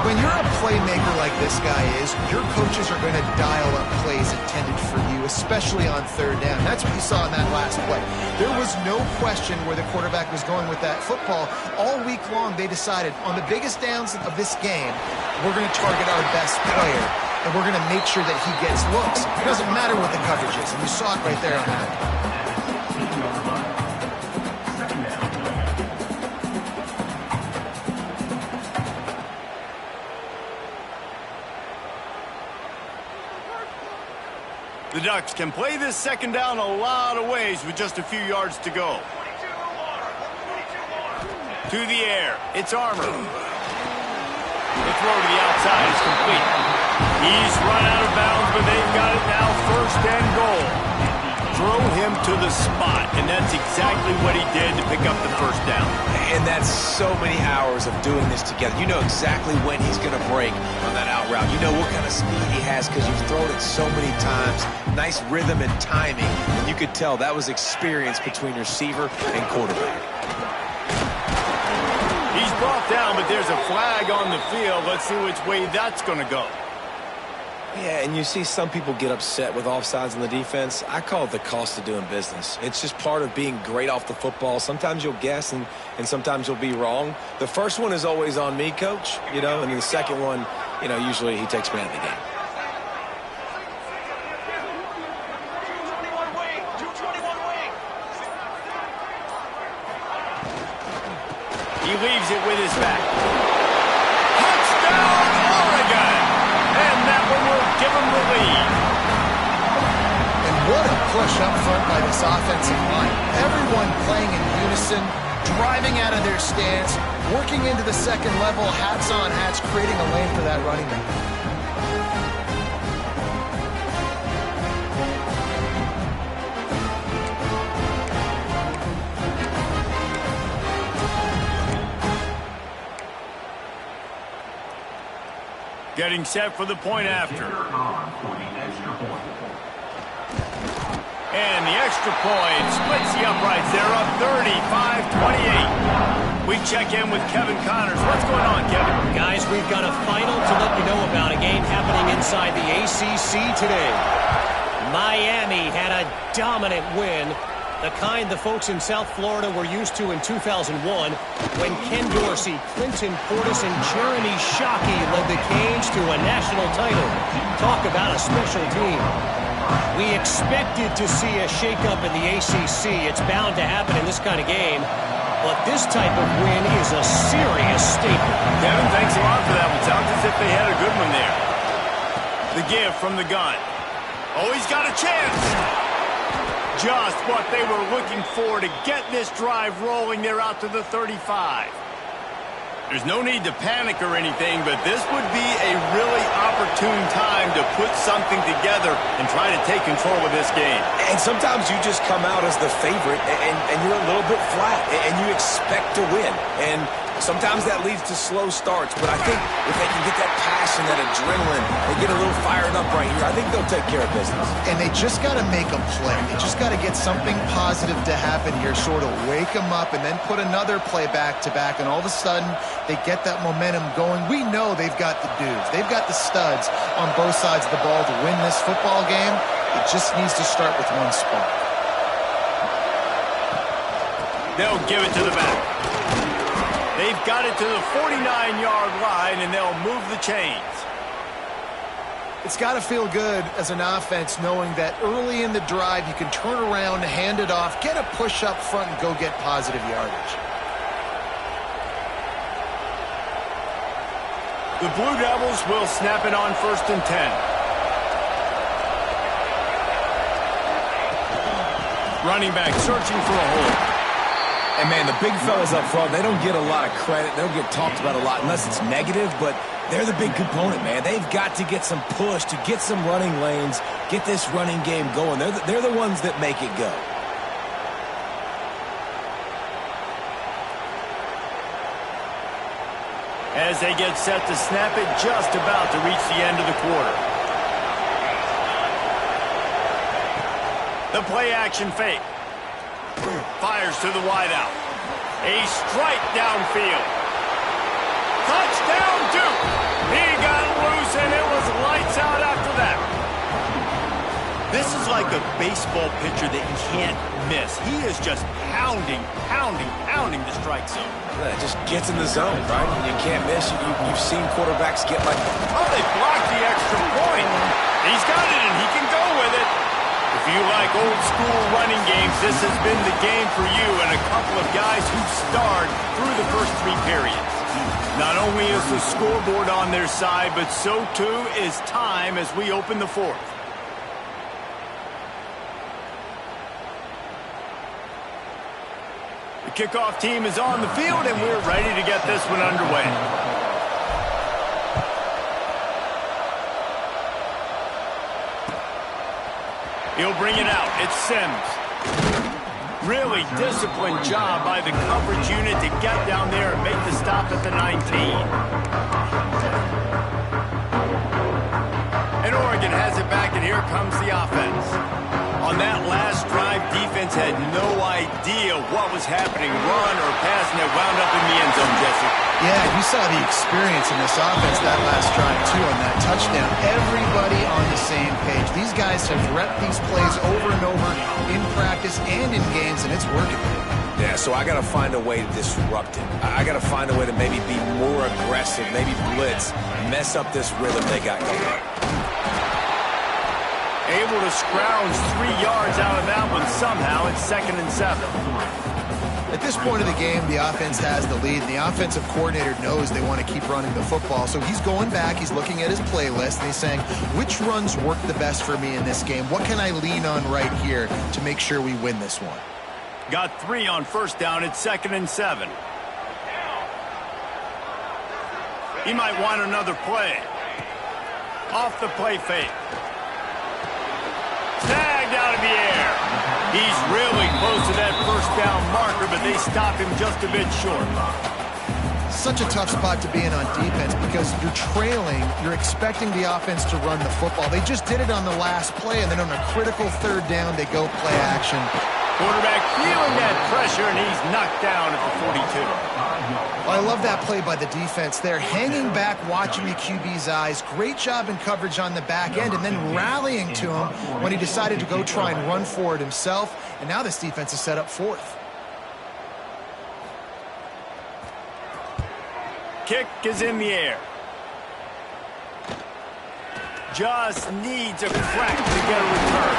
When you're a playmaker like this guy is, your coaches are going to dial up plays intended for you, especially on third down. That's what you saw in that last play. There was no question where the quarterback was going with that football. All week long, they decided on the biggest downs of this game, we're going to target our best player, and we're going to make sure that he gets looks. It doesn't matter what the coverage is, and you saw it right there on that. The Ducks can play this second down a lot of ways with just a few yards to go. To the air. It's Armour. The throw to the outside is complete. He's run out of bounds, but they've got it now, first and goal. Throw him to the spot, and that's exactly what he did to pick up the first down. And that's so many hours of doing this together. You know exactly when he's going to break on that out route. You know what kind of speed he has because you've thrown it so many times. Nice rhythm and timing, and you could tell that was experience between receiver and quarterback. He's brought down, but there's a flag on the field. Let's see which way that's going to go. Yeah, and you see some people get upset with offsides in the defense. I call it the cost of doing business. It's just part of being great off the football. Sometimes you'll guess, and sometimes you'll be wrong. The first one is always on me, Coach, and then the second one, usually he takes me out of the game. He leaves it with his back. Touchdown, Oregon! And that one will give him the lead. And what a push up front by this offensive line. Everyone playing in unison, driving out of their stance, working into the second level, hats on hats, creating a lane for that running back. Getting set for the point after. And the extra point splits the uprights. They're up 35-28. We check in with Kevin Connors. What's going on, Kevin? Guys, we've got a final to let you know about. A game happening inside the ACC today. Miami had a dominant win. The kind the folks in South Florida were used to in 2001 when Ken Dorsey, Clinton Portis, and Jeremy Shockey led the Canes to a national title. Talk about a special team. We expected to see a shakeup in the ACC. It's bound to happen in this kind of game. But this type of win is a serious statement. Kevin, thanks a lot for that one. Sounds as if they had a good one there. The give from the gun. Oh, he's got a chance. Just what they were looking for to get this drive rolling. They're out to the 35. There's no need to panic or anything, but this would be a really opportune time to put something together and try to take control of this game. And sometimes you just come out as the favorite, and you're a little bit flat, and you expect to win. And sometimes that leads to slow starts, but I think if they can get that passion, that adrenaline, they get a little fired up right here, I think they'll take care of business. And they just got to make a play. They just got to get something positive to happen here, sort of wake them up, and then put another play back-to-back, and all of a sudden they get that momentum going. We know they've got the dudes. They've got the studs on both sides of the ball to win this football game. It just needs to start with one spark. They'll give it to the back. They've got it to the 49-yard line, and they'll move the chains. It's got to feel good as an offense knowing that early in the drive you can turn around, hand it off, get a push up front, and go get positive yardage. The Blue Devils will snap it on 1st and 10. Running back searching for a hole. And, man, the big fellas up front, they don't get a lot of credit. They don't get talked about a lot unless it's negative, but They're the big component, man. They've got to get some push, to get some running lanes, get this running game going. They're the ones that make it go. As they get set to snap it, just about to reach the end of the quarter. The play-action fake. Fires to the wideout. A strike downfield. Touchdown, Duke! He got loose, and it was lights out after that. This is like a baseball pitcher that you can't miss. He is just pounding the strike zone. Yeah, it just gets in the zone, right? And you can't miss. You've seen quarterbacks get like... Oh, they blocked the extra point. He's got it, and he can go with it. If you like old school running games, this has been the game for you and a couple of guys who starred through the first 3 periods. Not only is the scoreboard on their side, but so too is time as we open the 4th. The kickoff team is on the field, and we're ready to get this one underway. He'll bring it out. It's Sims. Really disciplined job by the coverage unit to get down there and make the stop at the 19. And Oregon has it back, and here comes the offense. On that last drive, defense had no idea what was happening, run or pass, and it wound up in the end zone, Jesse. Yeah, you saw the experience in this offense that last drive, too, on that touchdown. Everybody on the same page. These guys have repped these plays over and over in practice and in games, and it's working. Yeah, so I got to find a way to disrupt it. I got to find a way to maybe be more aggressive, maybe blitz, mess up this rhythm they got going. Able to scrounge 3 yards out of that one somehow. It's 2nd and 7. At this point of the game, the offense has the lead. The offensive coordinator knows they want to keep running the football. So he's going back, he's looking at his playlist, and he's saying, which runs work the best for me in this game? What can I lean on right here to make sure we win this one? Got 3 on first down. It's 2nd and 7. He might want another play. Off the play fake. Tagged out of the air. He's really close to that first down marker, but they stop him just a bit short. Such a tough spot to be in on defense because you're trailing, you're expecting the offense to run the football. They just did it on the last play, and then on a critical 3rd down, they go play action. Quarterback feeling that pressure, and he's knocked down at the 42. Well, I love that play by the defense there. Hanging back, watching the QB's eyes. Great job in coverage on the back end, and then rallying to him when he decided to go try and run for it himself. And now this defense is set up 4th. Kick is in the air. Just needs a crack to get a return.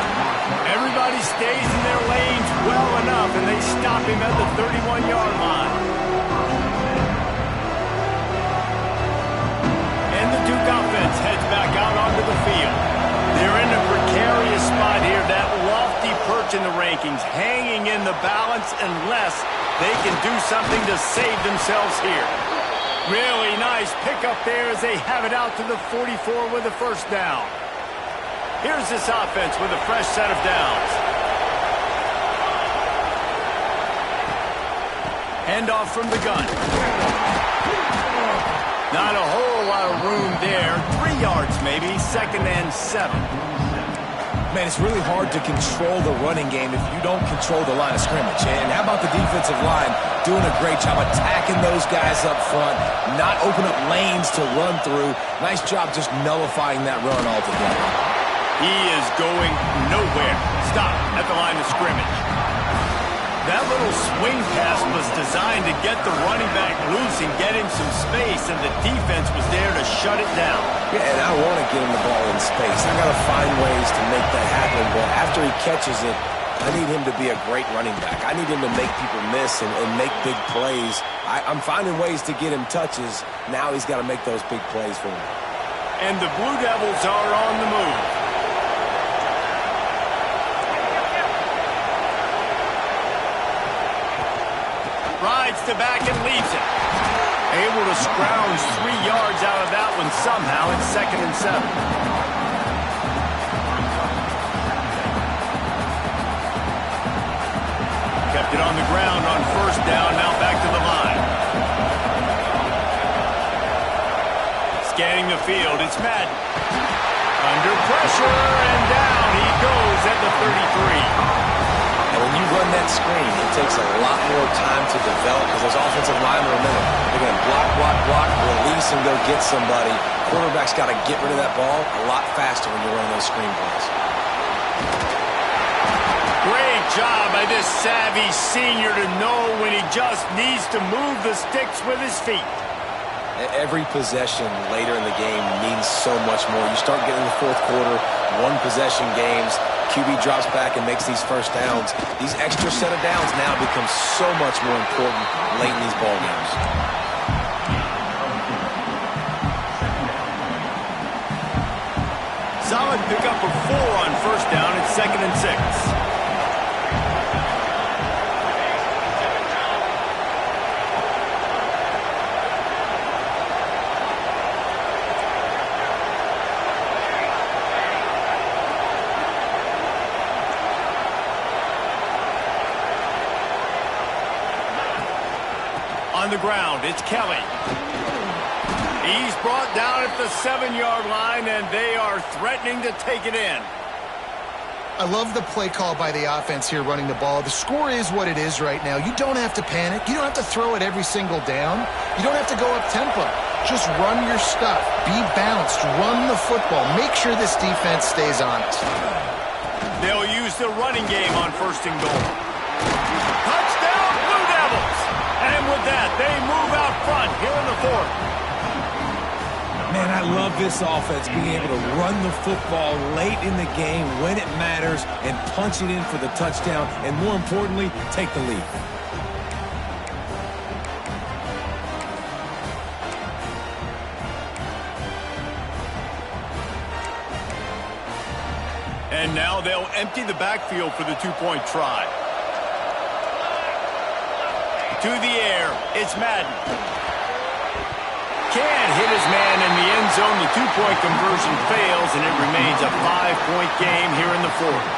Everybody stays in their lanes well enough, and they stop him at the 31-yard line. And the Duke offense heads back out onto the field. They're in a precarious spot here, that lofty perch in the rankings, hanging in the balance unless they can do something to save themselves here. Really nice pickup there as they have it out to the 44 with a first down. Here's this offense with a fresh set of downs. Handoff from the gun. Not a whole lot of room there. 3 yards maybe, 2nd and 7. Man, it's really hard to control the running game if you don't control the line of scrimmage. And how about the defensive line doing a great job attacking those guys up front, not open up lanes to run through. Nice job just nullifying that run altogether. He is going nowhere. Stop at the line of scrimmage. That little swing pass was designed to get the running back loose and get him some space, and the defense was there to shut it down. Yeah, and I want to get him the ball in space. I got to find ways to make that happen, but after he catches it, I need him to be a great running back. I need him to make people miss and make big plays. I'm finding ways to get him touches. Now he's got to make those big plays for me. And the Blue Devils are on the move. Rides to back and leaves it. Able to scrounge 3 yards out of that one somehow. It's 2nd and 7. Kept it on the ground on 1st down. Now back to the line. Scanning the field. It's Madden. Under pressure, and down he goes at the 33. And when you run that screen, it takes a lot more time to develop because those offensive linemen, remember, they're going to block, release, and go get somebody. Quarterback's got to get rid of that ball a lot faster when you're running those screen plays. Great job by this savvy senior to know when he just needs to move the sticks with his feet. Every possession later in the game means so much more. You start getting the 4th quarter, 1-possession games, QB drops back and makes these first downs. These extra set of downs now become so much more important late in these ball games. Solid pickup of 4 on 1st down. It's 2nd and 6. On the ground, it's Kelly. He's brought down at the 7-yard line, and they are threatening to take it in. I love the play call by the offense here running the ball. The score is what it is right now. You don't have to panic. You don't have to throw it every single down. You don't have to go up tempo. Just run your stuff. Be balanced. Run the football. Make sure this defense stays honest. They'll use the running game on 1st and goal. Touchdown, Blue Devils! And with that, they move out front here in the 4th. Man, I love this offense, being able to run the football late in the game when it matters and punch it in for the touchdown, and more importantly, take the lead. And now they'll empty the backfield for the 2-point try. To the air, it's Madden. Can't hit his man in the end zone. The 2-point conversion fails, and it remains a 5-point game here in the 4th.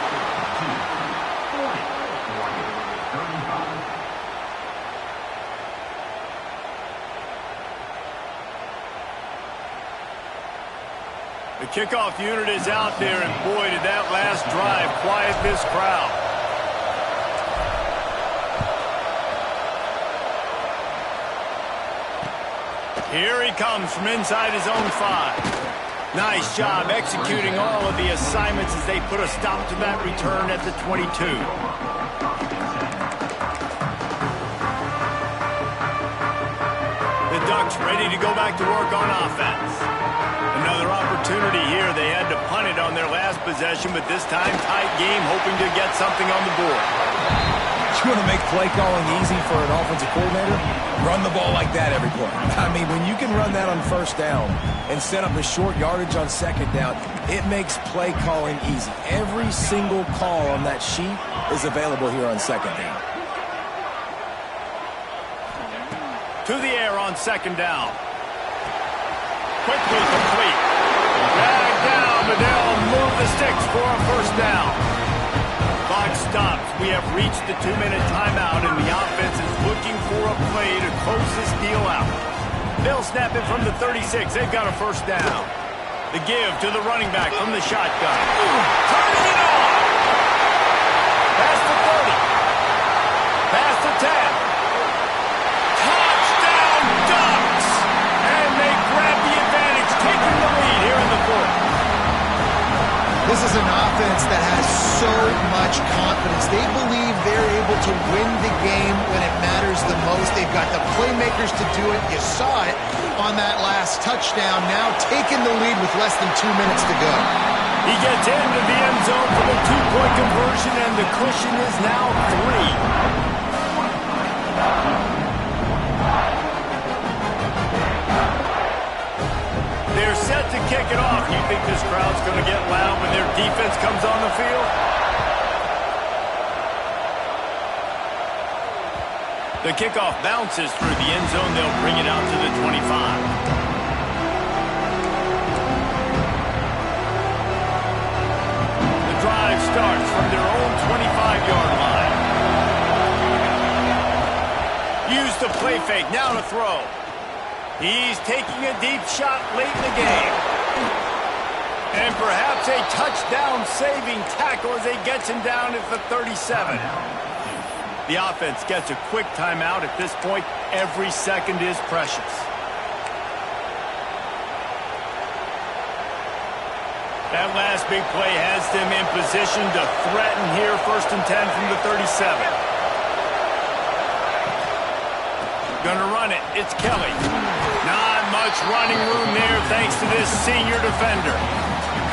The kickoff unit is out there, and boy, did that last drive quiet this crowd. Here he comes from inside his own 5. Nice job executing all of the assignments as they put a stop to that return at the 22. The Ducks ready to go back to work on offense. Another opportunity here. They had to punt it on their last possession, but this time tight game, hoping to get something on the board. You want to make play calling easy for an offensive coordinator? Run the ball like that every play. I mean, when you can run that on 1st down and set up a short yardage on 2nd down, it makes play calling easy. Every single call on that sheet is available here on 2nd down. To the air on 2nd down. Quickly complete. Back down, but they'll move the sticks for a 1st down. Clock stops. We have reached the 2-minute timeout, and the offense is looking for a play to close this deal out. They'll snap it from the 36. They've got a 1st down. The give to the running back from the shotgun. Turning it on. Past the 30. Past the 10. Touchdown, Ducks! And they grab the advantage, taking the lead here in the 4th. This is an offense that has so much confidence. They believe they're able to win the game when it matters the most. They've got the playmakers to do it. You saw it on that last touchdown. Now taking the lead with less than 2 minutes to go. He gets into the end zone for the 2-point conversion, and the cushion is now 3. They're set to kick it off. You think this crowd's going to get loud when their defense comes on the field? The kickoff bounces through the end zone. They'll bring it out to the 25. The drive starts from their own 25-yard line. Use the play fake. Now to throw. He's taking a deep shot late in the game. And perhaps a touchdown-saving tackle as he gets him down at the 37. The offense gets a quick timeout. At this point, every second is precious. That last big play has them in position to threaten here. 1st and 10 from the 37. Gonna run it. It's Kelly. Not much running room there thanks to this senior defender.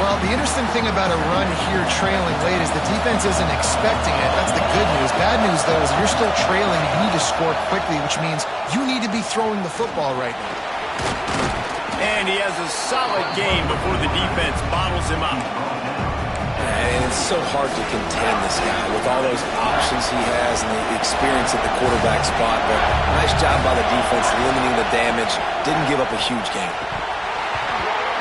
Well, the interesting thing about a run here trailing late is the defense isn't expecting it. That's the good news. Bad news, though, is you're still trailing. You need to score quickly, which means you need to be throwing the football right now. And he has a solid game before the defense bottles him up. And it's so hard to contain this guy with all those options he has and the experience at the quarterback spot. But nice job by the defense limiting the damage. Didn't give up a huge game.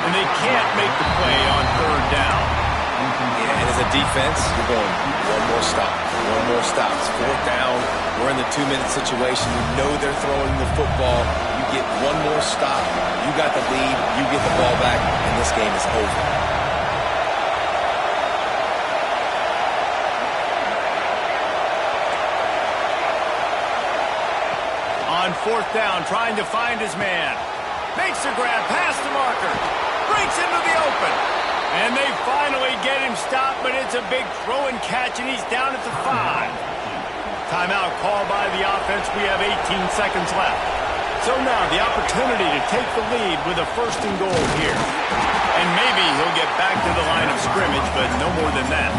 And they can't make the play on 3rd down. Yeah, and as a defense, you're going one more stop. One more stop. It's 4th down. We're in the 2-minute situation. You know they're throwing the football. You get one more stop. You got the lead. You get the ball back, and this game is over. On 4th down, trying to find his man. Makes the grab past the marker. Breaks into the open. And they finally get him stopped, but it's a big throw and catch, and he's down at the 5. Timeout called by the offense. We have 18 seconds left. So now the opportunity to take the lead with a 1st and goal here. And maybe he'll get back to the line of scrimmage, but no more than that.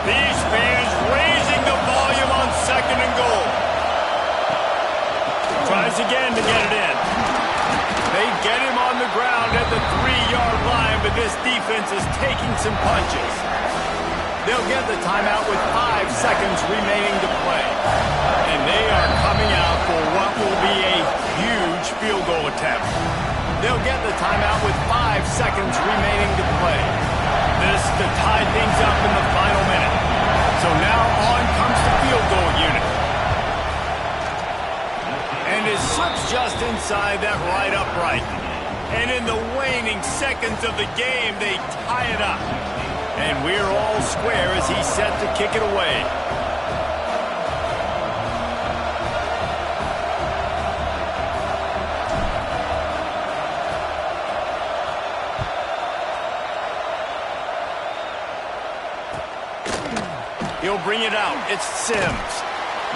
These fans raising the volume on 2nd and goal. Tries again to get it in. They get him on the ground at the 3-yard line, but this defense is taking some punches. They'll get the timeout with 5 seconds remaining to play. And they are coming out for what will be a huge field goal attempt. They'll get the timeout with 5 seconds remaining to play. This to tie things up in the final minute. So now on comes the field goal unit. And it slips just inside that right upright. And in the waning seconds of the game, they tie it up. And we're all square as he's set to kick it away. He'll bring it out. It's Sims.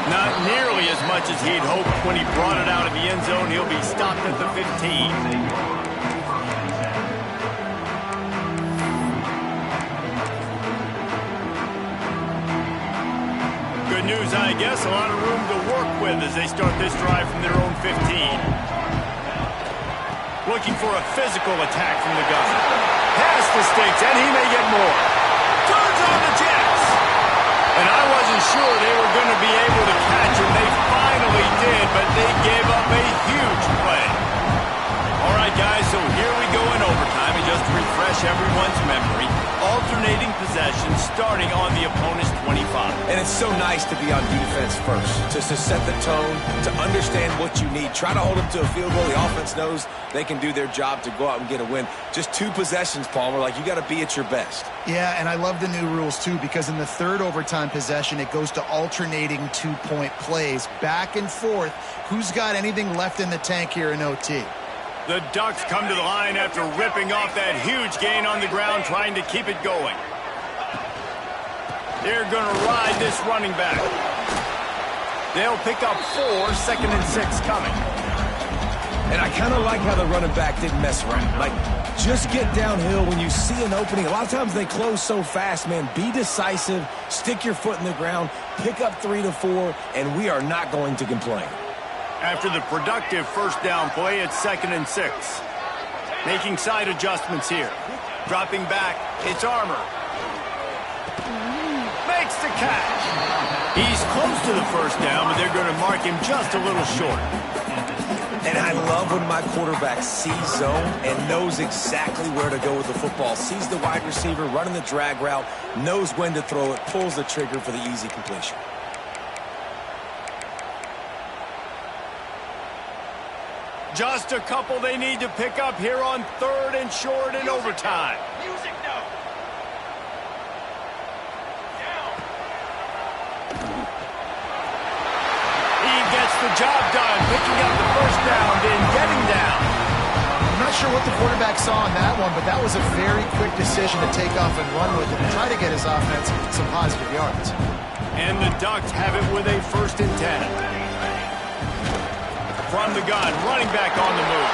Not nearly as much as he'd hoped when he brought it out of the end zone. He'll be stopped at the 15. Good news, I guess. A lot of room to work with as they start this drive from their own 15. Looking for a physical attack from the gun. Past the sticks, and he may get more. Turns on the Jets. And I wasn't sure they were going to be able to catch him. They finally did, but they gave up a huge play. All right, guys, so here we go in overtime. And just to refresh everyone's memory, alternating possession starting on the opponent's 25. And it's so nice to be on defense first, just to set the tone, to understand what you need. Try to hold them to a field goal. The offense knows they can do their job to go out and get a win. Just 2 possessions, Palmer. Like, you got to be at your best. Yeah, and I love the new rules, too, because in the 3rd overtime possession, it goes to alternating 2-point plays. Back and forth. Who's got anything left in the tank here in OT? The Ducks come to the line after ripping off that huge gain on the ground, trying to keep it going. They're going to ride this running back. They'll pick up 4, 2nd and 6 coming. And I kind of like how the running back didn't mess around. Like, just get downhill when you see an opening. A lot of times they close so fast, man. Be decisive, stick your foot in the ground, pick up 3 to 4, and we are not going to complain. After the productive 1st down play, it's 2nd and 6. Making side adjustments here. Dropping back, it's Armour. Makes the catch. He's close to the first down, but they're going to mark him just a little short. And I love when my quarterback sees zone and knows exactly where to go with the football. Sees the wide receiver running the drag route, knows when to throw it, pulls the trigger for the easy completion. Just a couple they need to pick up here on 3rd and short in overtime. Music no. He gets the job done, picking up the first down, then getting down. I'm not sure what the quarterback saw on that one, but that was a very quick decision to take off and run with it and try to get his offense some positive yards. And the Ducks have it with a 1st and 10. From the gun, running back on the move.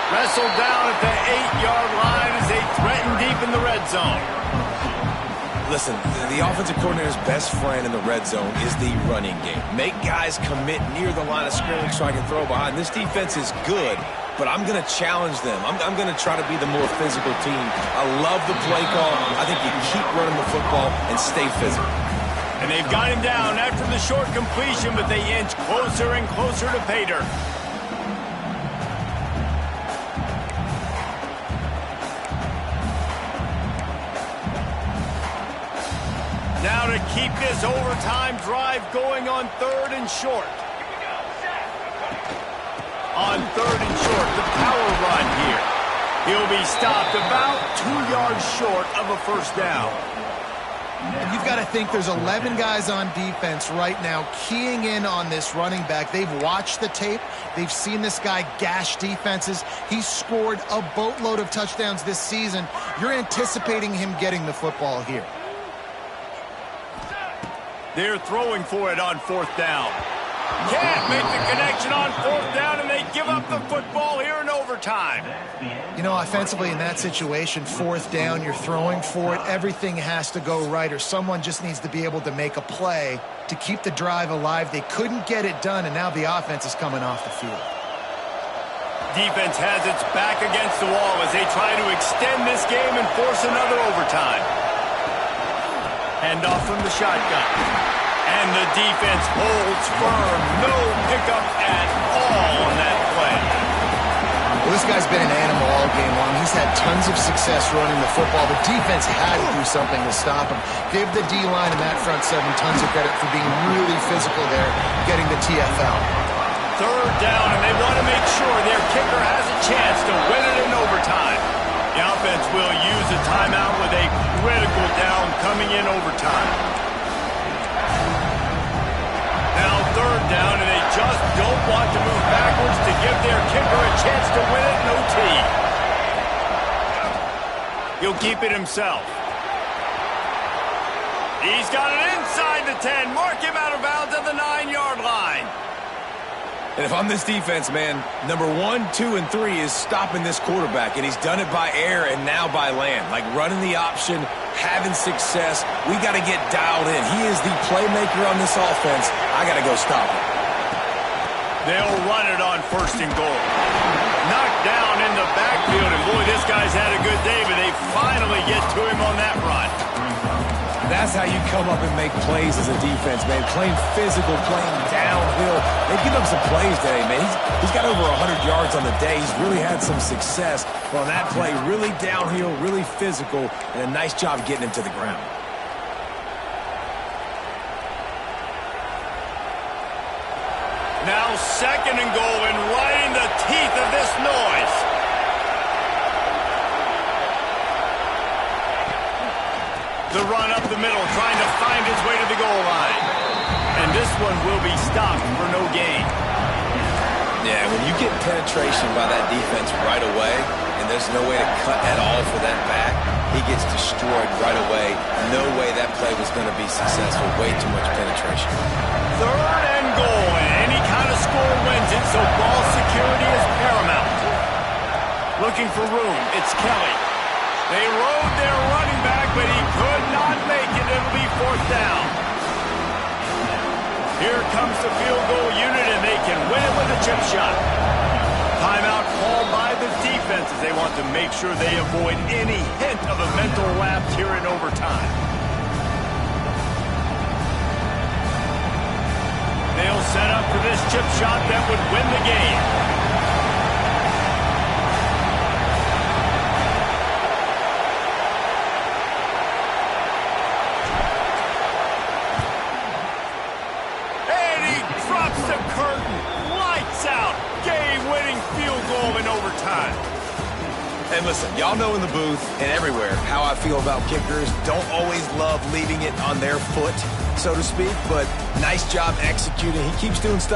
Wrestled down at the 8-yard line as they threaten deep in the red zone. Listen, the offensive coordinator's best friend in the red zone is the running game. Make guys commit near the line of scrimmage so I can throw behind. This defense is good, but I'm going to challenge them. I'm going to try to be the more physical team. I love the play call. I think you keep running the football and stay physical. And they've got him down after the short completion, but they inch closer and closer to pay dirt. Now to keep this overtime drive going on 3rd and short. On 3rd and short, the power run here. He'll be stopped about 2 yards short of a first down. And you've got to think there's 11 guys on defense right now keying in on this running back. They've watched the tape. They've seen this guy gash defenses. He's scored a boatload of touchdowns this season. You're anticipating him getting the football here. They're throwing for it on 4th down. Can't make the connection on 4th down, and they give up the football here in overtime. You know, offensively in that situation, 4th down, you're throwing for it. Everything has to go right, or someone just needs to be able to make a play to keep the drive alive. They couldn't get it done, and now the offense is coming off the field. Defense has its back against the wall as they try to extend this game and force another overtime. Handoff from the shotgun. And the defense holds firm. No pickup at all on that play. Well, this guy's been an animal all game long. He's had tons of success running the football. The defense had to do something to stop him. Give the D-line and that front 7 tons of credit for being really physical there, getting the TFL. 3rd down, and they want to make sure their kicker has a chance to win it in overtime. The offense will use a timeout with a critical down coming in overtime. Now 3rd down, and they just don't want to move backwards to give their kicker a chance to win it in OT. He'll keep it himself. He's got it inside the 10. Mark him out of bounds at the 9-yard line. And if I'm this defense, man, number 1, 2, and 3 is stopping this quarterback, and he's done it by air and now by land. Like running the option, having success. We got to get dialed in. He is the playmaker on this offense. I got to go stop him. They'll run it on 1st and goal. Knocked down in the backfield, and boy, this guy's had a good day, but they finally get to him on that run. That's how you come up and make plays as a defense, man. Playing physical, playing downhill. They've given him some plays today, man. He's got over 100 yards on the day. He's really had some success. But on that play, really downhill, really physical, and a nice job getting him to the ground. Now 2nd and goal, and right in the teeth of this noise. The run up the middle, trying to find his way to the goal line. And this one will be stopped for no gain. Yeah, when you get penetration by that defense right away, and there's no way to cut at all for that back, he gets destroyed right away. No way that play was going to be successful. Way too much penetration. 3rd and goal, and any kind of score wins it, so ball security is paramount. Looking for room, it's Kelly. They rode their running back, but he could not make it. It'll be 4th down. Here comes the field goal unit, and they can win it with a chip shot. Timeout called by the defense as they want to make sure they avoid any hint of a mental lapse here in overtime. chip shot that would win the game. And he drops the curtain. Lights out. Game-winning field goal in overtime. And listen, y'all know in the booth and everywhere how I feel about kickers. Don't always love leaving it on their foot, so to speak, but nice job executing. He keeps doing stuff